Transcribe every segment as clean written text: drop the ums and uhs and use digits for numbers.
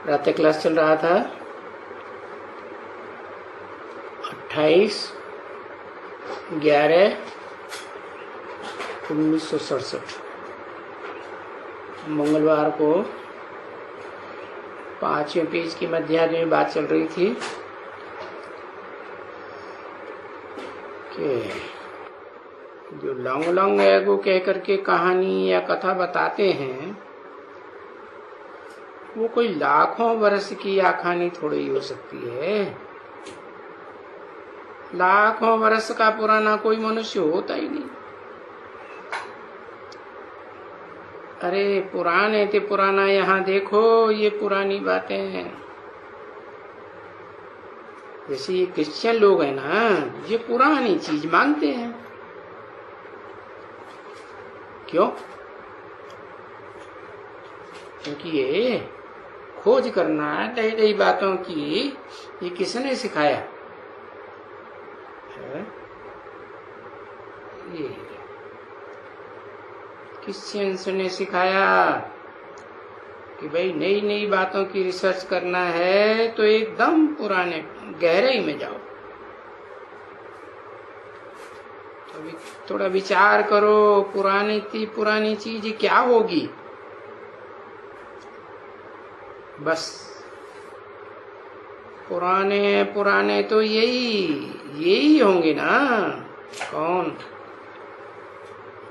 रात क्लास चल रहा था 28/11/1967 मंगलवार को 5वें पेज की मध्याह्न में बात चल रही थी कि जो लॉन्ग लॉन्ग एगो कह करके कहानी या कथा बताते हैं वो कोई लाखों वर्ष की आखानी थोड़ी हो सकती है। लाखों वर्ष का पुराना कोई मनुष्य होता ही नहीं। अरे पुराने थे पुराना, यहाँ देखो ये पुरानी बातें हैं। जैसे ये क्रिश्चियन लोग हैं ना, ये पुरानी चीज मानते हैं। क्यों? क्योंकि ये खोज करना नई नई बातों की ये किसने सिखाया? ये क्रिश्चियंस ने सिखाया कि भाई नई नई बातों की रिसर्च करना है तो एकदम पुराने गहराई में जाओ। अभी थोड़ा विचार करो, पुरानी चीज क्या होगी? बस पुराने तो यही होंगे ना। कौन?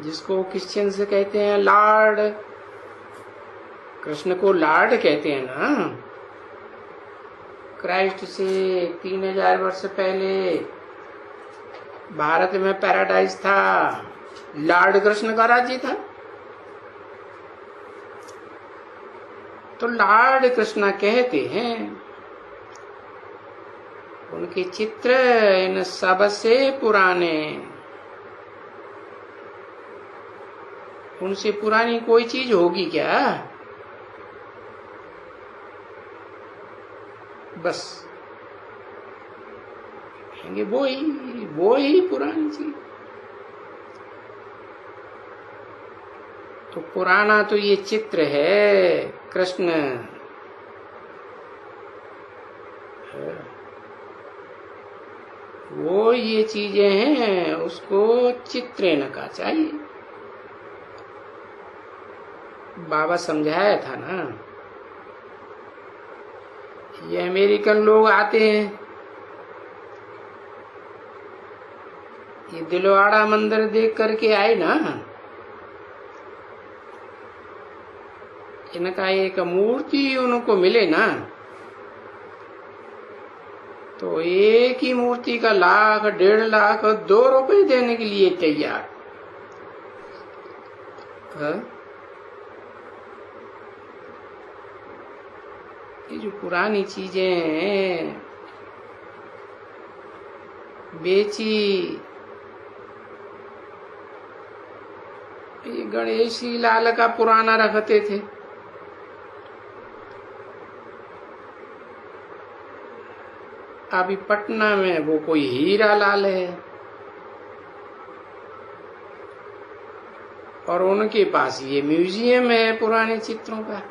जिसको क्रिश्चियन से कहते हैं लॉर्ड, कृष्ण को लॉर्ड कहते हैं ना। क्राइस्ट से 3000 वर्ष पहले भारत में पैराडाइज था, लॉर्ड कृष्ण का राज्य था। तो लॉर्ड कृष्ण कहते हैं, उनके चित्र इन सबसे पुराने, उनसे पुरानी कोई चीज होगी क्या? बस कहेंगे वो ही पुरानी चीज। तो पुराना तो ये चित्र है कृष्ण। वो ये चीजें हैं, उसको चित्रण का चाहिए। बाबा समझाया था ना। ये अमेरिकन लोग आते हैं, ये दिलवाड़ा मंदिर देख करके आए ना, इनका एक मूर्ति उनको मिले ना तो एक ही मूर्ति का 1,00,000, 1.5 लाख, 2 रुपए देने के लिए तैयार। ये जो पुरानी चीजें हैं बेची, ये गणेश लाल का पुराना रखते थे। अभी पटना में वो कोई हीरा लाल है और उनके पास ये म्यूजियम है पुराने चित्रों का,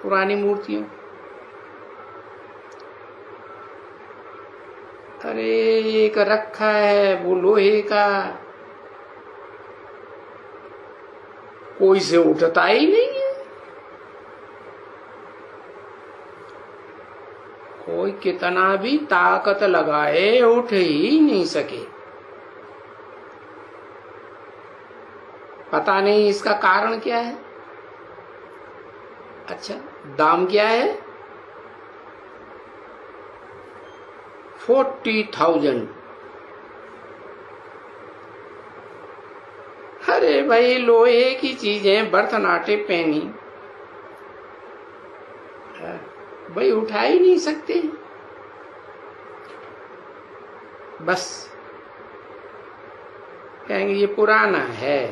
पुरानी मूर्तियों। अरे एक रखा है वो लोहे का, कोई से उठता ही नहीं है। कोई कितना भी ताकत लगाए उठ ही नहीं सके। पता नहीं इसका कारण क्या है। अच्छा, दाम क्या है? 40,000। अरे भाई लोहे की चीजें, बर्तन आटे पहनी, भाई उठा ही नहीं सकते। बस कहेंगे ये पुराना है।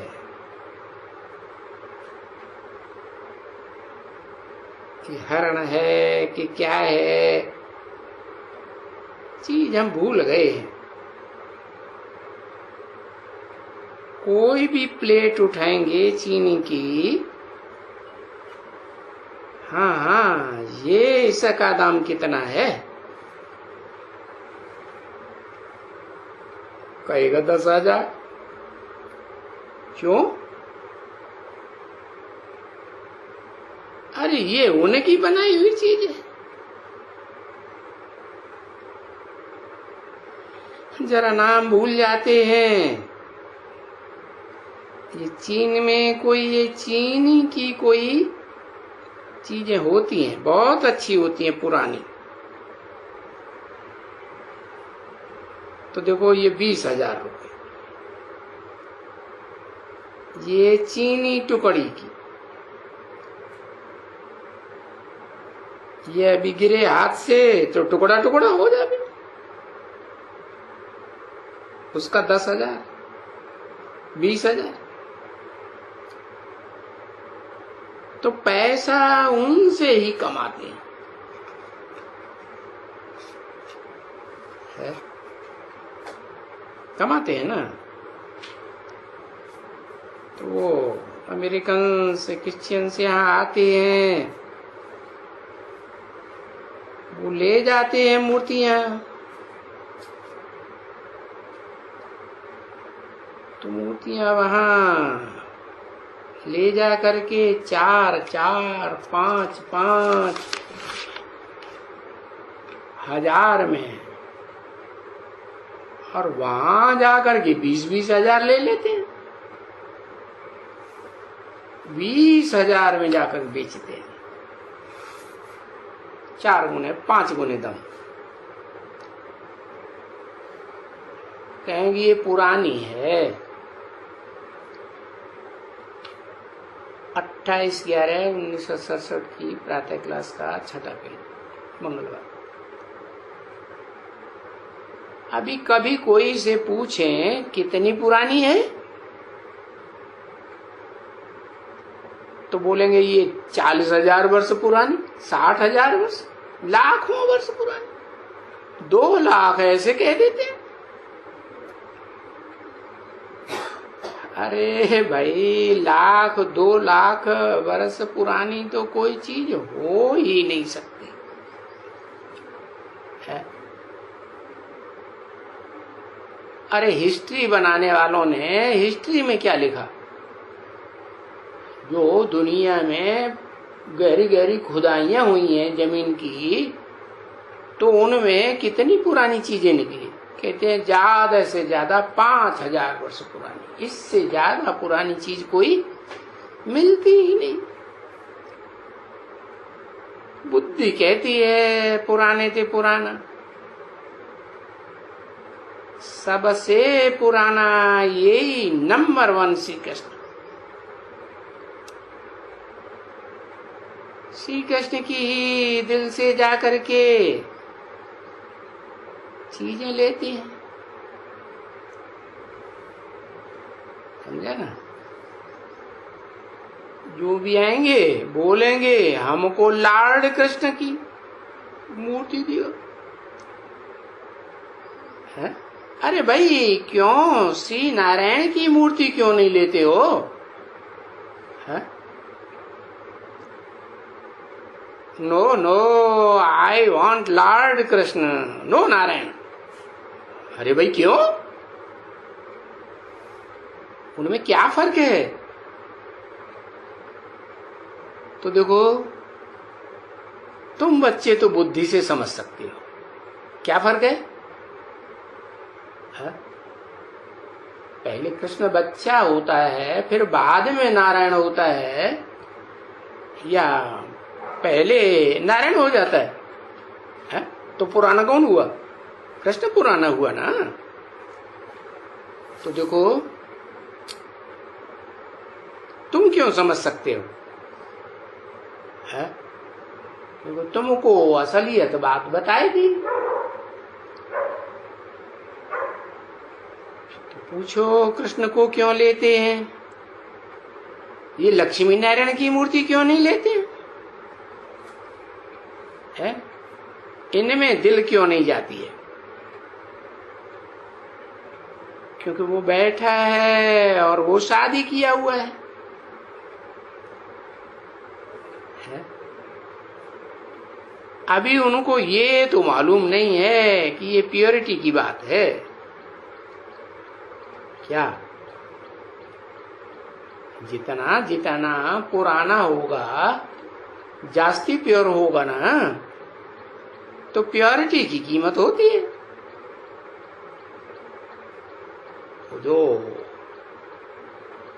कि हरण है कि क्या है, चीज हम भूल गए हैं। कोई भी प्लेट उठाएंगे चीनी की, हाँ हाँ, ये इसका दाम कितना है? कहेगा 10,000। क्यों? अरे ये उनकी बनाई हुई चीज है। जरा नाम भूल जाते हैं। ये चीन में कोई, ये चीनी की कोई चीजें होती हैं, बहुत अच्छी होती हैं, पुरानी। तो देखो ये 20,000 रुपये, ये चीनी टुकड़ी की, ये अभी गिरे हाथ से तो टुकड़ा टुकड़ा हो जाए, उसका 10,000, 20,000। तो पैसा उनसे ही कमाते हैं, है? कमाते हैं ना। तो वो अमेरिकन से, क्रिश्चियन से यहाँ आते हैं, वो ले जाते हैं मूर्तियां। तो मूर्तियां वहां ले जा करके 4-4, 5-5 हजार में, और वहां जाकर के 20-20 हजार ले लेते हैं। 20,000 में जाकर बेचते हैं, 4 गुने 5 गुने दम। कहेंगे ये पुरानी है। 28/11/1967 की प्रातः क्लास का 6ठा पेज, मंगलवार। अभी कभी कोई से पूछें कितनी पुरानी है, तो बोलेंगे ये 40,000 वर्ष पुरानी, 60,000 वर्ष, लाखों वर्ष पुरानी, 2 लाख ऐसे कह देते हैं। अरे भाई, 1,00,000 2 लाख वर्ष पुरानी तो कोई चीज हो ही नहीं सकती है। अरे हिस्ट्री बनाने वालों ने हिस्ट्री में क्या लिखा? जो दुनिया में गहरी गहरी खुदाइयां हुई हैं जमीन की, तो उनमें कितनी पुरानी चीजें निकली। कहते हैं ज्यादा से ज्यादा 5,000 वर्ष पुरानी, इससे ज्यादा पुरानी चीज कोई मिलती ही नहीं। बुद्धि कहती है पुराने ते पुराना, सबसे पुराना यही नंबर 1 श्री कृष्ण। श्री कृष्ण की ही दिल से जाकर के चीजें लेती हैं, समझा ना? जो भी आएंगे बोलेंगे हमको लॉर्ड कृष्ण की मूर्ति दियो, है? अरे भाई क्यों श्री नारायण की मूर्ति क्यों नहीं लेते हो, है? No no, I want Lord Krishna, no Narayan. अरे भाई क्यों? उनमें क्या फर्क है? तो देखो, तुम बच्चे तो बुद्धि से समझ सकते हो क्या फर्क है? पहले कृष्ण बच्चा होता है, फिर बाद में नारायण होता है, या पहले नारायण हो जाता है? तो पुराना कौन हुआ? कृष्ण पुराना हुआ ना। तो देखो, तुम क्यों समझ सकते हो, है? देखो, तुमको असलियत बात बताएगी। तो पूछो कृष्ण को क्यों लेते हैं, ये लक्ष्मी नारायण की मूर्ति क्यों नहीं लेते हैं? इनमें दिल क्यों नहीं जाती है? क्योंकि वो बैठा है और वो शादी किया हुआ है? अभी उनको ये तो मालूम नहीं है कि ये प्योरिटी की बात है। क्या जितना जितना पुराना होगा, जास्ती प्योर होगा ना, तो प्योरिटी की कीमत होती है। जो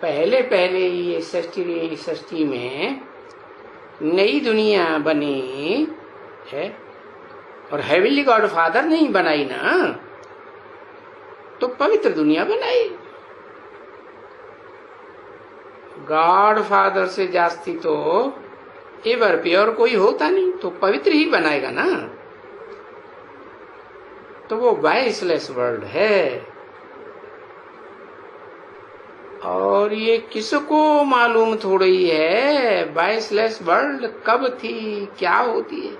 पहले पहले ये सृष्टि में नई दुनिया बनी है और हेवनली गॉड फादर नहीं बनाई ना, तो पवित्र दुनिया बनाई। गॉड फादर से जास्ती तो एवर प्योर कोई होता नहीं, तो पवित्र ही बनाएगा ना। तो वो वाइसलेस वर्ल्ड है। और ये किसको मालूम थोड़ी है वाइसलेस वर्ल्ड कब थी, क्या होती है।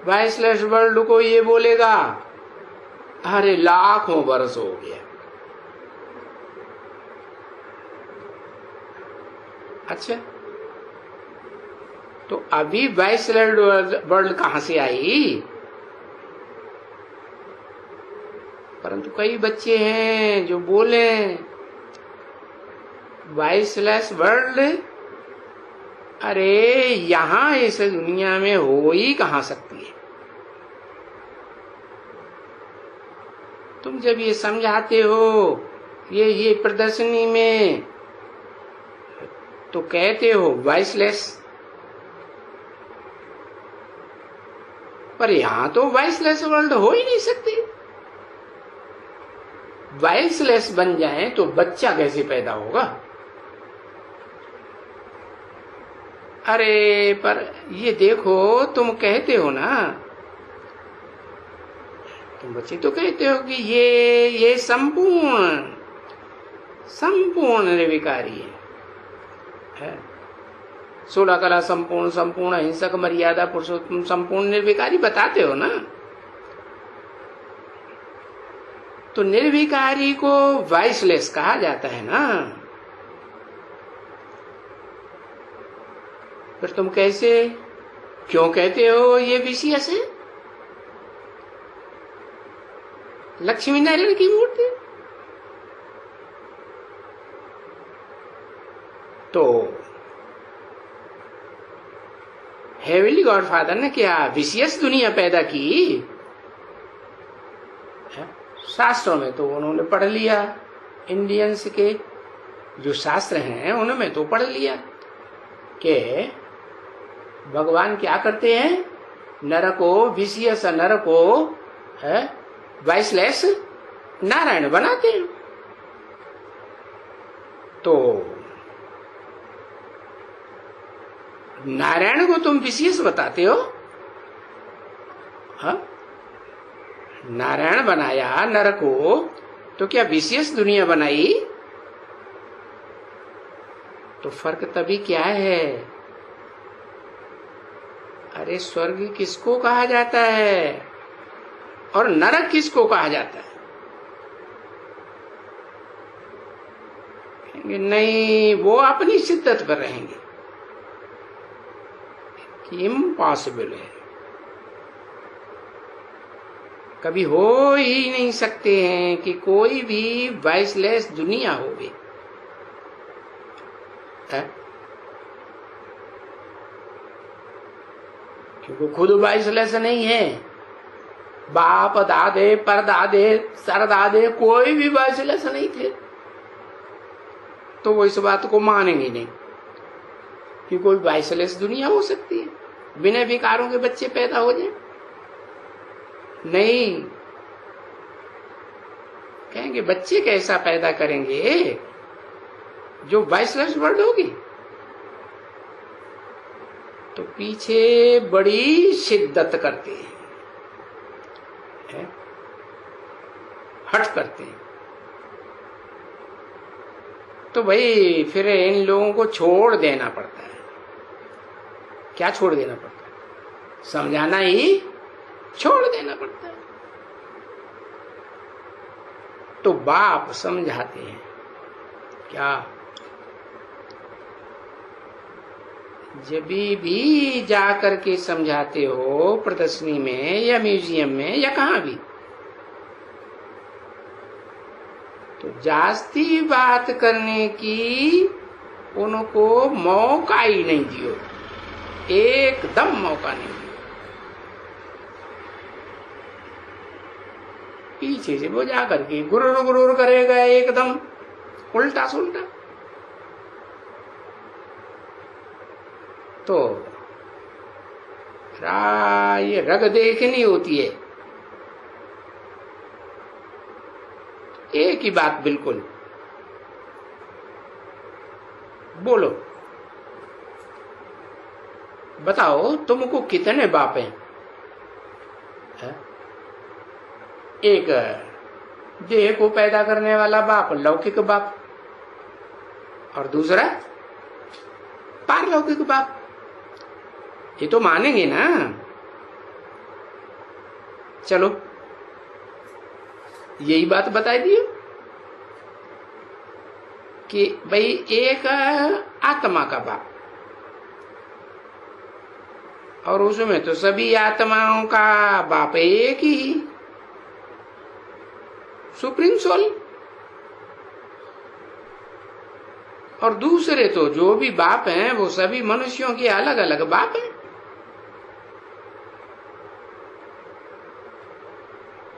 वाइसलेस वर्ल्ड को ये बोलेगा अरे लाखों वर्ष हो गया। अच्छा, तो अभी वाइसलेस वर्ल्ड कहां से आई? परंतु कई बच्चे हैं जो बोले वाइसलेस वर्ल्ड, अरे यहां इस दुनिया में हो ही कहां सकती है। तुम जब ये समझाते हो ये प्रदर्शनी में, तो कहते हो वाइसलेस, पर यहां तो वाइसलेस वर्ल्ड हो ही नहीं सकती। वाइसलेस बन जाए तो बच्चा कैसे पैदा होगा? अरे पर ये देखो, तुम कहते हो ना, तुम बच्चे तो कहते हो कि ये संपूर्ण निर्विकारी है। 16 कला संपूर्ण हिंसक मर्यादा पुरुषोत्तम संपूर्ण निर्विकारी बताते हो ना। तो निर्विकारी को वाइसलेस कहा जाता है ना। फिर तुम कैसे क्यों कहते हो ये विशियस है? लक्ष्मी नारायण की मूर्ति तो हेवनली गॉड फादर ने क्या विशियस दुनिया पैदा की? शास्त्रों में तो उन्होंने पढ़ लिया, इंडियंस के जो शास्त्र हैं उनमें तो पढ़ लिया कि भगवान क्या करते हैं, नर को विशियस नर को वाइसलेस नारायण बनाते हैं। तो नारायण को तुम विशेष बताते हो? हाँ, नारायण बनाया नर को, तो क्या विशेष दुनिया बनाई? तो फर्क तभी क्या है? अरे स्वर्ग किसको कहा जाता है और नरक किसको कहा जाता है? नहीं, वो अपनी शिद्दत पर रहेंगे कि इम्पॉसिबल है, कभी हो ही नहीं सकते हैं कि कोई भी वाइसलेस दुनिया होगी। क्योंकि खुद वाइसलेस नहीं है, बाप दादे परदादे सरदादे कोई भी वाइसलेस नहीं थे, तो वो इस बात को मानेंगे नहीं कि कोई वाइसलेस दुनिया हो सकती है। बिना विकारों के बच्चे पैदा हो जाए, नहीं, कहेंगे बच्चे कैसा पैदा करेंगे जो वाइसलेस वर्ल्ड होगी। तो पीछे बड़ी शिद्दत करते हैं, हट करते हैं। तो भाई फिर इन लोगों को छोड़ देना पड़ता है। क्या छोड़ देना पड़ता है? समझाना ही छोड़ देना पड़ता है। तो बाप समझाते हैं क्या जब भी जा करके समझाते हो प्रदर्शनी में या म्यूजियम में या कहाँ भी, तो जास्ती बात करने की उनको मौका ही नहीं दियो, एकदम मौका नहीं दियो। पीछे से वो जा करके गुरुर गुरुर करेगा एकदम उल्टा सुल्टा। तो ये रग देखनी होती है, एक ही बात बिल्कुल बोलो, बताओ तुमको कितने बाप हैं? एक देह को पैदा करने वाला बाप, लौकिक बाप, और दूसरा पारलौकिक बाप। ये तो मानेंगे ना। चलो यही बात बता दिए कि भाई एक आत्मा का बाप, और उसमें तो सभी आत्माओं का बाप एक ही, सुप्रीम सोल। और दूसरे तो जो भी बाप हैं वो सभी मनुष्यों के अलग अलग बाप हैं।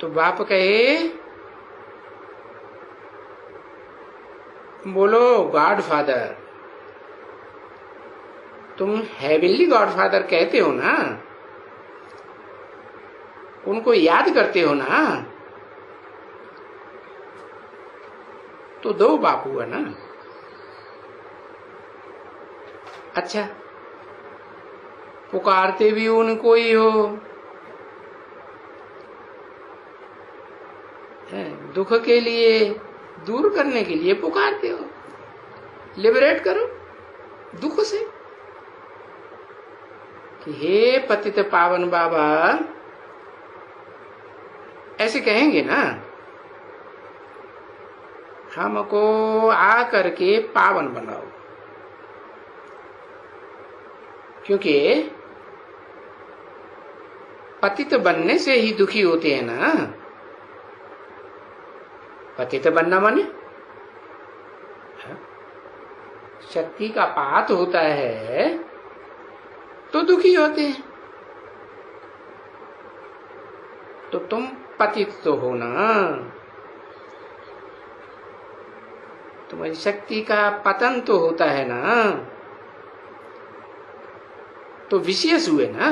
तो बाप कहे, बोलो गॉड फादर, तुम हेवनली गॉड फादर कहते हो ना, उनको याद करते हो ना, तो दो बाप हुआ ना। अच्छा, पुकारते भी उनको ही हो, दुख के लिए दूर करने के लिए पुकारते हो, लिबरेट करो दुख से, कि हे पतित पावन बाबा, ऐसे कहेंगे ना, हमको आ करके पावन बनाओ। क्योंकि पतित बनने से ही दुखी होते हैं ना। पतित बनना माने शक्ति का पात होता है तो दुखी होते हैं। तो तुम पतित तो हो ना, तुम्हारी शक्ति का पतन तो होता है ना, तो विशेष हुए ना।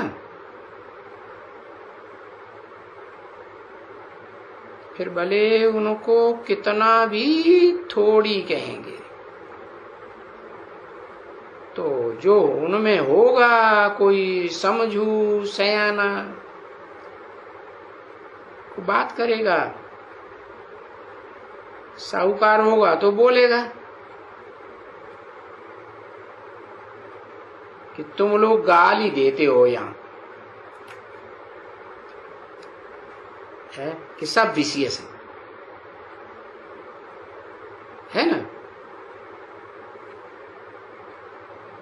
फिर भले उनको कितना भी थोड़ी कहेंगे, तो जो उनमें होगा कोई समझू सयाना बात करेगा, साहूकार होगा तो बोलेगा कि तुम लोग गाली देते हो यहां, है कि सब विशेष है ना।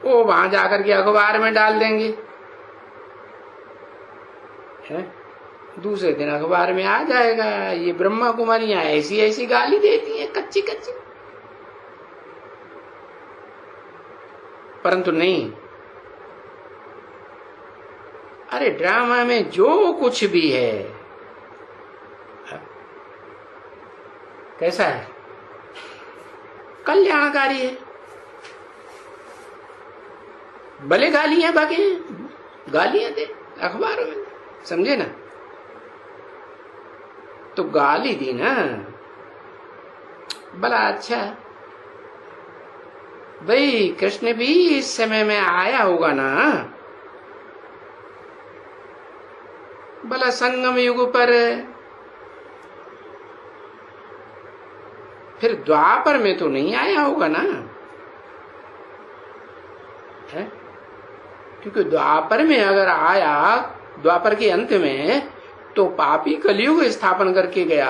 वो वहां जाकर के अखबार में डाल देंगे, है दूसरे दिन अखबार में आ जाएगा, ये ब्रह्मा कुमारियां ऐसी ऐसी गाली देती हैं, कच्ची कच्ची। परंतु नहीं, अरे ड्रामा में जो कुछ भी है कैसा है, कल्याणकारी है। भले गालियां बाकी गालियां दे अखबारों में, समझे ना, तो गाली दी ना, भला अच्छा भाई कृष्ण भी इस समय में आया होगा ना, भला संगम युग पर, फिर द्वापर में तो नहीं आया होगा ना, है? क्योंकि द्वापर में अगर आया, द्वापर के अंत में, तो पापी कलयुग स्थापन करके गया।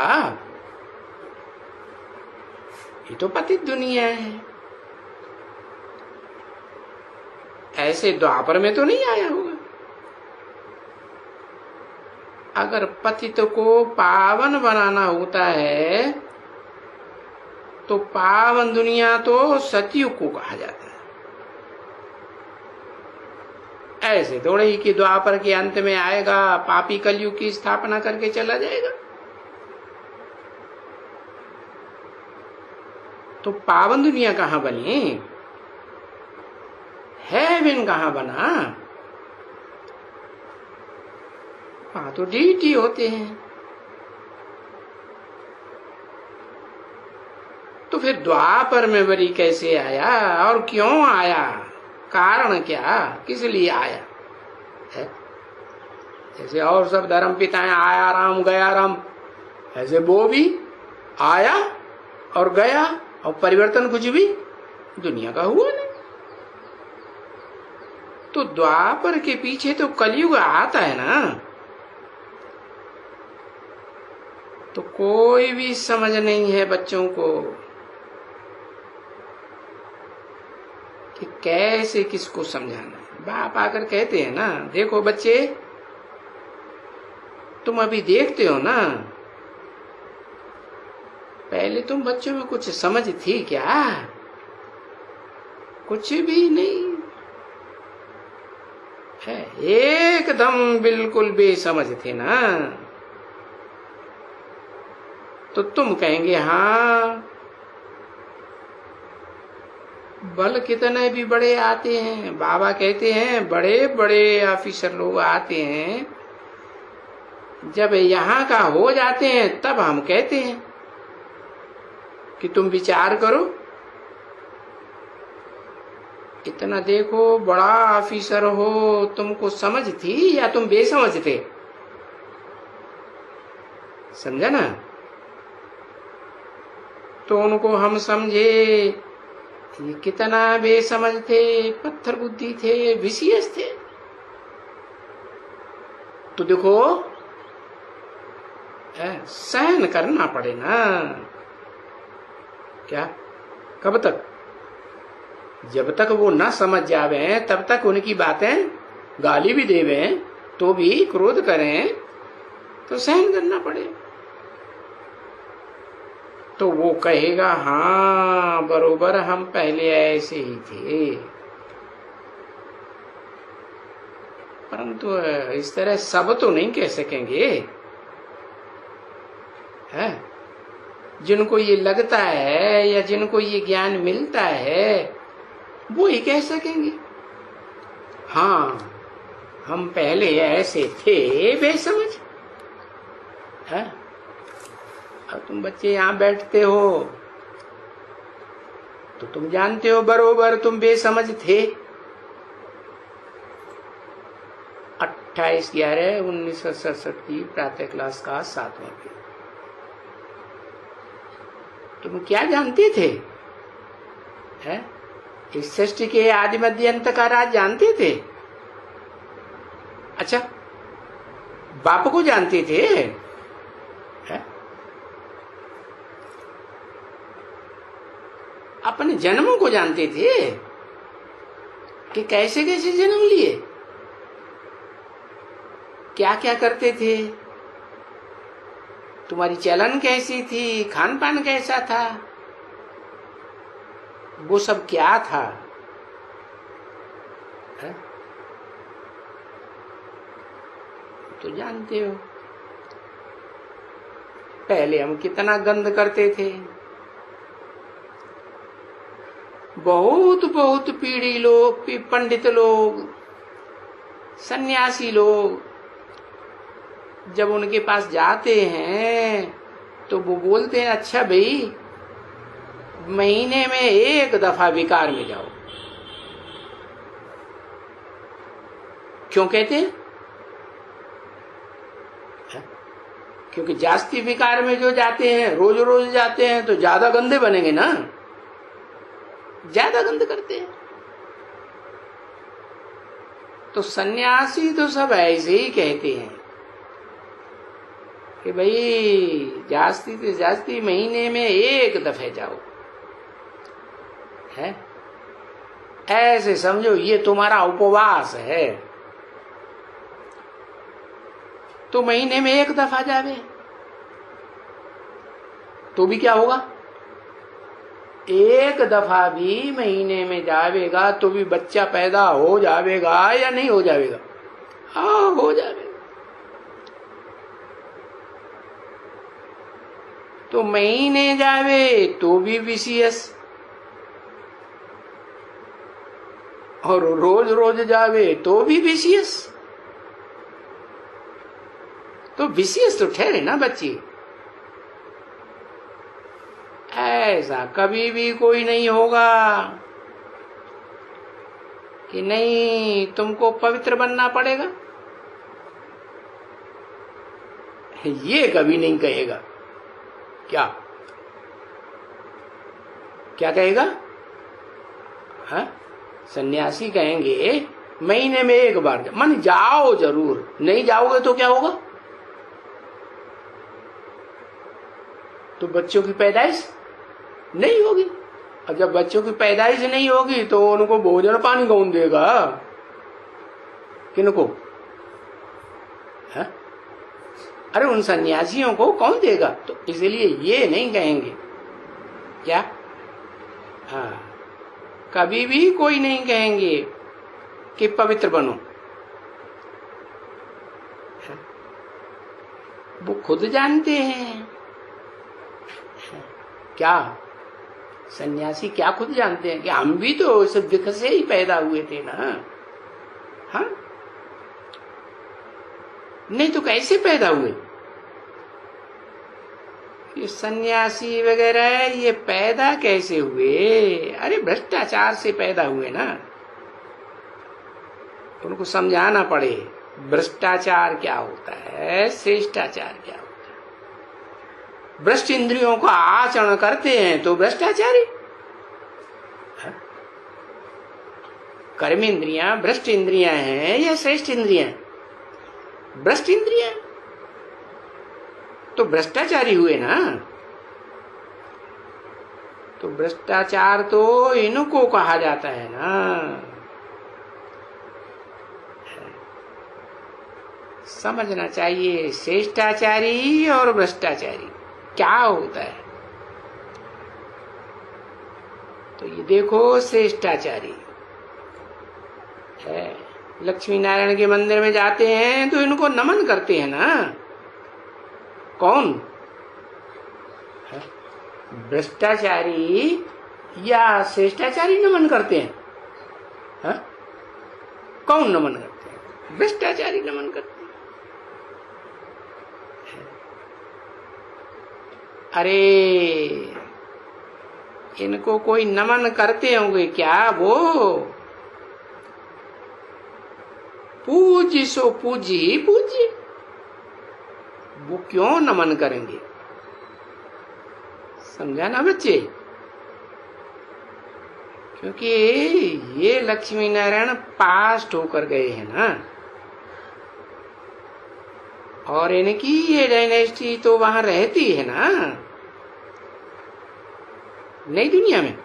ये तो पतित दुनिया है। ऐसे द्वापर में तो नहीं आया होगा। अगर पतित को पावन बनाना होता है तो पावन दुनिया तो सतयुग को कहा जाता है। ऐसे थोड़े ही कि द्वापर के अंत में आएगा, पापी कलयुग की स्थापना करके चला जाएगा। तो पावन दुनिया कहां बनी, हेवन कहां बना? वहां तो डीटी होते हैं। तो फिर द्वापर में वरी कैसे आया और क्यों आया, कारण क्या, किस लिए आया है? जैसे और सब धर्म पिताएं आया राम गया राम, ऐसे वो भी आया और गया और परिवर्तन कुछ भी दुनिया का हुआ नहीं। तो द्वापर के पीछे तो कलयुग आता है ना। तो कोई भी समझ नहीं है बच्चों को कि कैसे किसको समझाना है। बाप आकर कहते हैं ना, देखो बच्चे तुम अभी देखते हो ना, पहले तुम बच्चों में कुछ समझ थी क्या? कुछ भी नहीं है, एकदम बिल्कुल बेसमझ थे ना। तो तुम कहेंगे हाँ बल कितने भी बड़े आते हैं, बाबा कहते हैं बड़े बड़े ऑफिसर लोग आते हैं, जब यहाँ का हो जाते हैं तब हम कहते हैं कि तुम विचार करो। इतना देखो बड़ा ऑफिसर हो, तुमको समझ थी या तुम बेसमझ थे? समझा ना? तो उनको हम समझे ये कितना बेसमझ थे, पत्थर बुद्धि थे, विशियस थे। तो देखो सहन करना पड़े ना। क्या? कब तक? जब तक वो ना समझ जावे तब तक उनकी बातें गाली भी देवे तो भी क्रोध करें तो सहन करना पड़े। तो वो कहेगा हाँ बरोबर हम पहले ऐसे ही थे, परंतु इस तरह सब तो नहीं कह सकेंगे है। जिनको ये लगता है या जिनको ये ज्ञान मिलता है वो ही कह सकेंगे हाँ हम पहले ऐसे थे बेसमझ है। और तुम बच्चे यहाँ बैठते हो तो तुम जानते हो बरोबर तुम बेसमझ थे। 28/11/1967 की प्रातः क्लास का 7वां पीरियड। तुम क्या जानते थे? है इस सृष्टि के आदि मध्य अंत का राज जानते थे? अच्छा बाप को जानते थे? है? अपने जन्मों को जानते थे कि कैसे कैसे जन्म लिए, क्या क्या करते थे, तुम्हारी चलन कैसी थी, खान पान कैसा था, वो सब क्या था है? तो जानते हो पहले हम कितना गंद करते थे। बहुत बहुत पीढ़ी लोग, पंडित लोग, सन्यासी लोग जब उनके पास जाते हैं तो वो बोलते हैं अच्छा भाई महीने में एक दफा विकार में जाओ। क्यों कहते हैं? क्योंकि जास्ती विकार में जो जाते हैं, रोज रोज जाते हैं तो ज्यादा गंदे बनेंगे ना, ज्यादा गंद करते हैं। तो सन्यासी तो सब ऐसे ही कहते हैं कि भाई जास्ती से जास्ती महीने में एक दफे जाओ है। ऐसे समझो ये तुम्हारा उपवास है। तो महीने में एक दफा जावे तो भी क्या होगा? एक दफा भी महीने में जावेगा तो भी बच्चा पैदा हो जावेगा या नहीं हो जावेगा? हाँ, हो जावेगा। तो महीने जावे तो भी विशियस, और रोज रोज जावे तो भी विशियस। तो विशियस तो ठहरे ना बच्ची। ऐसा कभी भी कोई नहीं होगा कि नहीं तुमको पवित्र बनना पड़ेगा, ये कभी नहीं कहेगा। क्या क्या कहेगा? हाँ, सन्यासी कहेंगे महीने में एक बार मन जाओ जरूर, नहीं जाओगे तो क्या होगा? तो बच्चों की पैदाइश नहीं होगी। और जब बच्चों की पैदाइश नहीं होगी तो उनको भोजन पानी कौन देगा? किनको? है? अरे उन सन्यासियों को कौन देगा? तो इसलिए ये नहीं कहेंगे। क्या? हाँ, कभी भी कोई नहीं कहेंगे कि पवित्र बनो। वो खुद जानते हैं। क्या सन्यासी क्या खुद जानते हैं कि हम भी तो इस दुख से ही पैदा हुए थे ना? हाँ, नहीं तो कैसे पैदा हुए? ये सन्यासी वगैरह ये पैदा कैसे हुए? अरे भ्रष्टाचार से पैदा हुए ना। उनको समझाना पड़े भ्रष्टाचार क्या होता है, श्रेष्ठाचार क्या होता है। भ्रष्ट इंद्रियों का आचरण करते हैं तो भ्रष्टाचारी। कर्म इंद्रियां भ्रष्ट इंद्रियां हैं या श्रेष्ठ इंद्रियां? भ्रष्ट इंद्रियां तो भ्रष्टाचारी हुए ना। तो भ्रष्टाचार तो इनको कहा जाता है ना। समझना चाहिए श्रेष्ठाचारी और भ्रष्टाचारी क्या होता है। तो ये देखो श्रेष्ठाचारी है, लक्ष्मी नारायण के मंदिर में जाते हैं तो इनको नमन करते हैं ना। कौन? भ्रष्टाचारी या श्रेष्ठाचारी नमन करते हैं? हा? कौन नमन करते हैं? भ्रष्टाचारी नमन करते हैं। अरे इनको कोई नमन करते होंगे क्या? वो पूज्य सो पूज्य ही पूज्य, वो क्यों नमन करेंगे? समझा ना बच्चे? क्योंकि ये लक्ष्मी नारायण पास्ट होकर गए हैं ना, और इनकी ये डायनेस्टी तो वहां रहती है ना नई दुनिया में,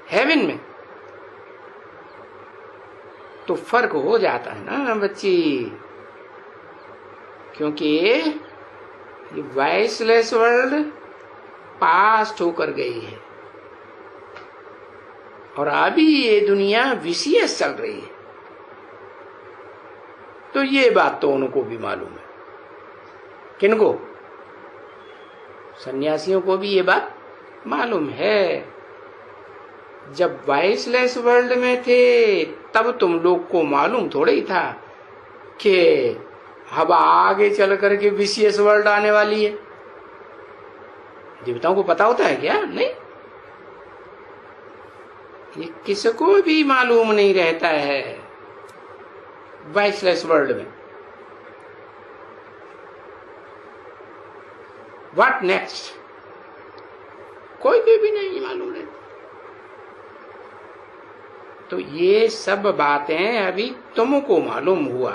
हेवन में। तो फर्क हो जाता है ना बच्ची, क्योंकि ये वॉइसलेस वर्ल्ड पास्ट होकर गई है और अभी ये दुनिया विशियस चल रही है। तो ये बात तो उनको भी मालूम है। किनको? सन्यासियों को भी ये बात मालूम है। जब वॉइसलेस वर्ल्ड में थे तब तुम लोग को मालूम थोड़ा ही था कि अब आगे चल करके विशियस वर्ल्ड आने वाली है। देवताओं को पता होता है क्या? नहीं, ये किसको भी मालूम नहीं रहता है वॉइसलेस वर्ल्ड में। व्हाट नेक्स्ट कोई भी नहीं मालूम रहता। तो ये सब बातें अभी तुमको मालूम हुआ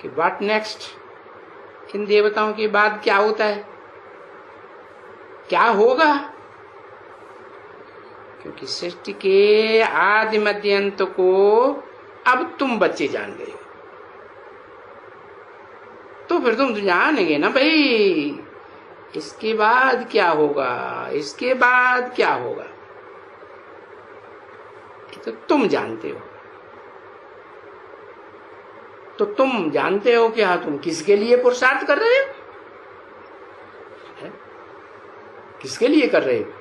कि व्हाट नेक्स्ट, इन देवताओं के बाद क्या होता है, क्या होगा। क्योंकि सृष्टि के आदि मध्य अंत को अब तुम बच्चे जान गए हो, तो फिर तुम तो जानेंगे ना भाई इसके बाद क्या होगा, इसके बाद क्या होगा, तो तुम जानते हो। तो तुम जानते हो कि हाँ तुम किसके लिए पुरुषार्थ कर रहे हो, किसके लिए कर रहे हो?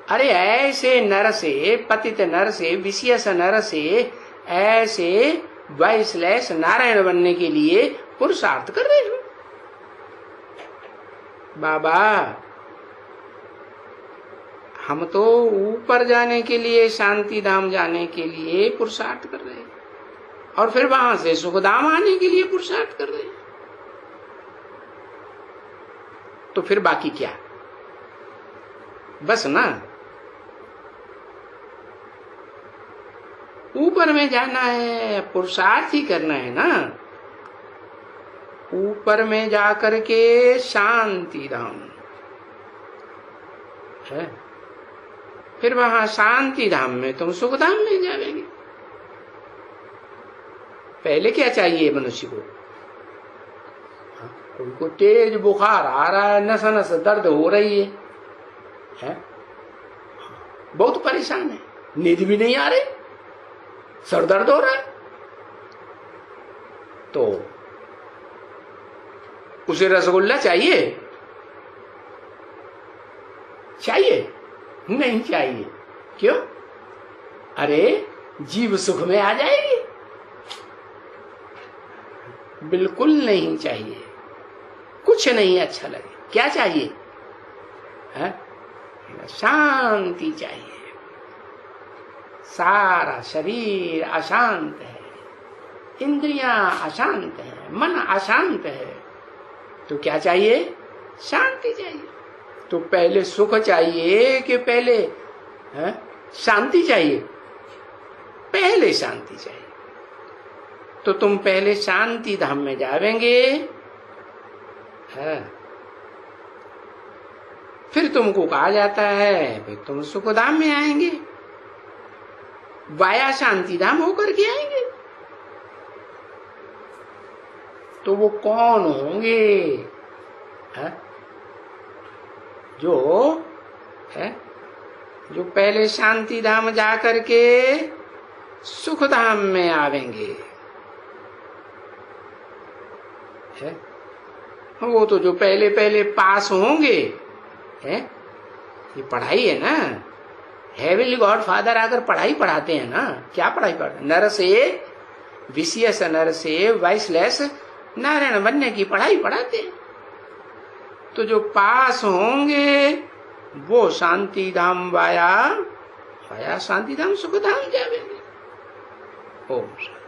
अरे ऐसे नर से, पतित नर से, विषयस नर से ऐसे वैश्लेष नारायण बनने के लिए पुरुषार्थ कर रहे हो। बाबा हम तो ऊपर जाने के लिए, शांति धाम जाने के लिए पुरुषार्थ कर रहे हैं, और फिर वहां से सुखधाम आने के लिए पुरुषार्थ कर रहे हैं। तो फिर बाकी क्या, बस ना ऊपर में जाना है, पुरुषार्थ ही करना है ना। ऊपर में जाकर के शांति धाम है, फिर वहां शांति धाम में तुम सुख धाम में जाएंगे। पहले क्या चाहिए मनुष्य को? कोई को तेज बुखार आ रहा है, नस नस दर्द हो रही है? बहुत परेशान है, नींद भी नहीं आ रही, सर दर्द हो रहा है, तो उसे रसगुल्ला चाहिए? चाहिए? नहीं चाहिए। क्यों? अरे जीव सुख में आ जाएगी। बिल्कुल नहीं चाहिए, कुछ नहीं अच्छा लगे। क्या चाहिए? है? शांति चाहिए। सारा शरीर अशांत है, इंद्रियां अशांत है, मन अशांत है, तो क्या चाहिए? शांति चाहिए। तो पहले सुख चाहिए कि पहले शांति चाहिए? पहले शांति चाहिए। तो तुम पहले शांति धाम में जावेंगे, फिर तुमको कहा जाता है फिर तुम सुख धाम में आएंगे, वाया शांति धाम होकर के आएंगे। तो वो कौन होंगे? जो पहले शांति धाम जाकर के सुख धाम में आवेंगे, वो तो जो पहले पहले पास होंगे, ये पढ़ाई है ना, हेवनली गॉड फादर आकर पढ़ाई पढ़ाते हैं ना। क्या पढ़ाई पढ़ाते? नर से विषयस नर से वैश्लेष नारायण बनने की पढ़ाई पढ़ाते हैं। तो जो पास होंगे वो शांति धाम वाया शांति धाम सुख धाम जावेंगे। ओम शांति।